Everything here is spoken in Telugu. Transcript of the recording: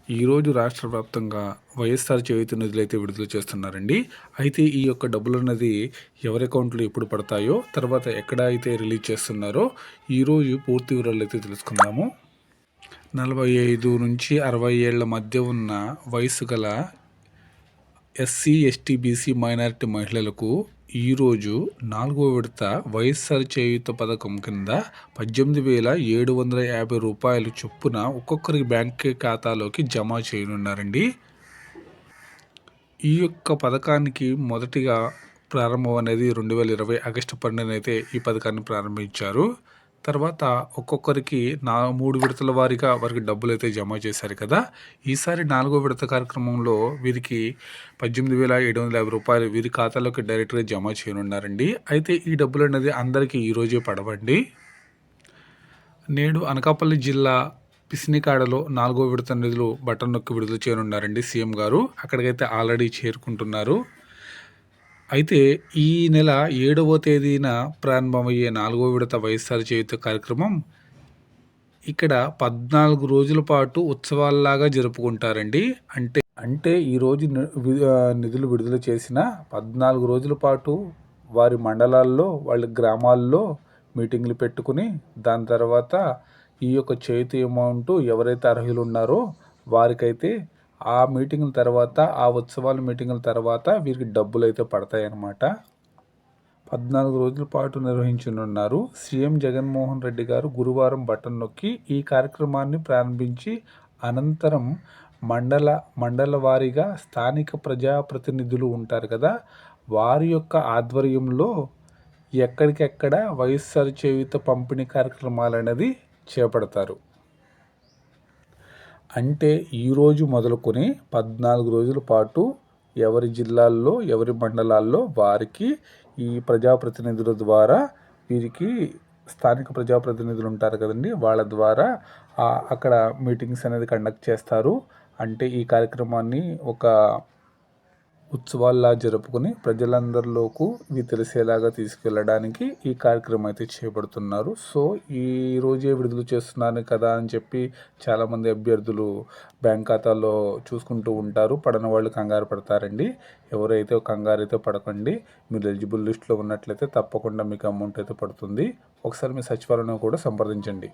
ఈరోజు రాష్ట్ర వ్యాప్తంగా వైఎస్ఆర్ చేయూత నిధులు అయితే విడుదల చేస్తున్నారండి. అయితే ఈ యొక్క డబ్బులు అన్నది ఎవరి అకౌంట్లో ఎప్పుడు పడతాయో, తర్వాత ఎక్కడ అయితే రిలీజ్ చేస్తున్నారో ఈరోజు పూర్తి వివరాలు అయితే తెలుసుకుందాము. 45 నుంచి 60 ఏళ్ల మధ్య ఉన్న వయసు గల ఎస్సీ, ఎస్టీ, బీసీ, మైనారిటీ మహిళలకు ఈరోజు 4వ విడత వైఎస్ఆర్ చేయూత పథకం కింద 18,750 రూపాయలు చొప్పున ఒక్కొక్కరి బ్యాంక్ ఖాతాలోకి జమ చేయనున్నారండి. ఈ యొక్క పథకానికి మొదటిగా ప్రారంభం అనేది 2020 ఆగస్టు 12న అయితే ఈ పథకాన్ని ప్రారంభించారు. తర్వాత ఒక్కొక్కరికి 3 విడతల వారీగా వారికి డబ్బులు అయితే జమ చేశారు కదా. ఈసారి 4వ విడత కార్యక్రమంలో వీరికి 18,750 రూపాయలు వీరి ఖాతాలోకి డైరెక్ట్గా జమ చేయనున్నారండి. అయితే ఈ డబ్బులు అనేది అందరికీ ఈరోజే పడవండి. నేడు అనకాపల్లి జిల్లా పిసినికాడలో 4వ విడత నిధులు బటన్ నొక్కి విడుదల చేయనున్నారండి సీఎం గారు. అక్కడికైతే ఆల్రెడీ చేరుకుంటున్నారు. అయితే ఈ నెల 7వ తేదీన ప్రారంభమయ్యే 4వ విడత వైఎస్ఆర్ చేయూత కార్యక్రమం ఇక్కడ 14 రోజుల పాటు ఉత్సవాల్లాగా జరుపుకుంటారండి. అంటే ఈరోజు నిధులు విడుదల చేసిన 14 రోజుల పాటు వారి మండలాల్లో వాళ్ళ గ్రామాల్లో మీటింగ్లు పెట్టుకుని దాని తర్వాత ఈ యొక్క చేయూత అమౌంట్ ఎవరైతే అర్హులు ఉన్నారో వారికైతే ఆ మీటింగుల తర్వాత ఆ ఉత్సవాల మీటింగుల తర్వాత వీరికి డబ్బులు అయితే పడతాయన్నమాట. 14 రోజుల పాటు నిర్వహించనున్నారు. సీఎం జగన్మోహన్ రెడ్డి గారు గురువారం బటన్ నొక్కి ఈ కార్యక్రమాన్ని ప్రారంభించి అనంతరం మండల వారీగా స్థానిక ప్రజాప్రతినిధులు ఉంటారు కదా, వారి యొక్క ఆధ్వర్యంలో ఎక్కడికెక్కడ వైఎస్ఆర్ చేయూత పంపిణీ కార్యక్రమాలు అనేది చేపడతారు. అంటే ఈరోజు మొదలుకొని 14 రోజుల పాటు ఎవరి జిల్లాల్లో ఎవరి మండలాల్లో వారికి ఈ ప్రజాప్రతినిధుల ద్వారా వీరికి స్థానిక ప్రజాప్రతినిధులు ఉంటారు కదండి, వాళ్ళ ద్వారా అక్కడ మీటింగ్స్ అనేది కండక్ట్ చేస్తారు. అంటే ఈ కార్యక్రమాన్ని ఒక ఉత్సవాల్లా జరుపుకుని ప్రజలందరిలోకి ఇవి తెలిసేలాగా తీసుకెళ్ళడానికి ఈ కార్యక్రమం అయితే చేపడుతున్నారు. సో ఈ రోజే విడుదల చేస్తున్నాను కదా అని చెప్పి చాలామంది అభ్యర్థులు బ్యాంక్ ఖాతాల్లో చూసుకుంటూ ఉంటారు. పడని వాళ్ళు కంగారు పడతారండి. ఎవరైతే కంగారు అయితే పడకండి. మీరు ఎలిజిబుల్ లిస్ట్లో ఉన్నట్లయితే తప్పకుండా మీకు అమౌంట్ అయితే పడుతుంది. ఒకసారి మీ సచివాలయం కూడా సంప్రదించండి.